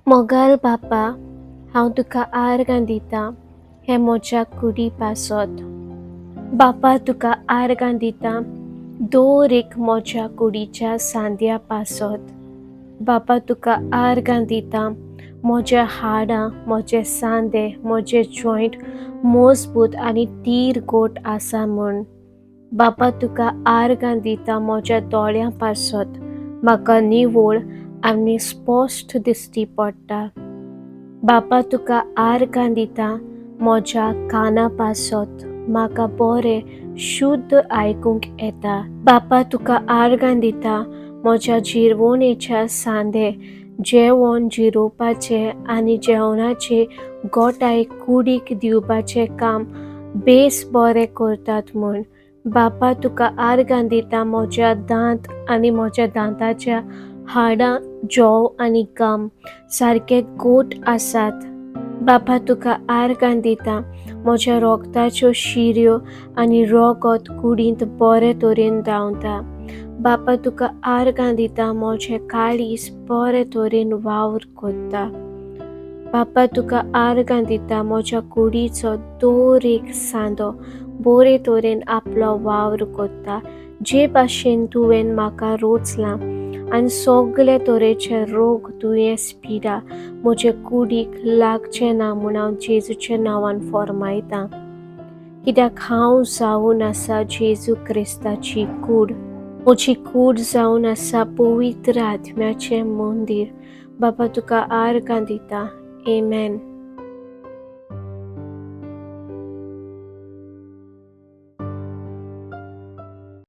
मोगाल बापा, हांव तुका आर्गां दितां हे म्हज्या कुडी पासत. बापा तुका आर्गां दितां, दवर एक म्हज्या कुडीच्या सांद्या पासत. बापा तुका आर्गां दितां, म्हजे हाडां, म्हजे सांदे, म्हजे जॉयंट मजबूत आनी तीरगोट आसा म्हूण. बापा तुका आर्गां दितां म्हज्या दोळ्यां पासत, म्हाका निवळ आनी स्पश्ट दिश्टी पडटा. बापा तुका आर्गां दितां म्हज्या काना पासत, म्हाका बरें शुद्ध आयकूंक येता. बापा तुका आर्गां दितां म्हज्या जिरवणेच्या सांदे, जेवण जिरोवपाचें आनी जेवणाची गोठाय कुडीक दिवपाचें काम बेस बरें करतात म्हूण. बापा तुका आर्गां दितां म्हज्या दांत आनी म्हज्या दांताच्या हाडां जोव आनी गम सारके गोट आसात. बापा तुका आर्गां दितां म्हज्या रोगताच्यो शिऱ्यो आनी रोगत कुडींत बरे तरेन धांवता. बापा तुका आर्गां दितां म्हजें काळीज बरे तरेन वावर कोत्ता. बापा तुका आर्गां दितां म्हज्या कुडीचो दर एक सांदो बरे तरेन आपलो वावर कोत्ता. जे भाशेन तुवें म्हाका रोचलां आनी सगळे तरेचे रोग दुयेंस पिडा म्हजे कुडीक लागचे ना म्हूण हांव जेजूच्या नांवान फर्मायतां. कित्याक हांव जावन आसा जेजू क्रिस्ताची कूड. म्हजी कूड जावन आसा पवित्र आत्म्याचें मंदीर. बापा तुका आर्गां दितां. आमेन.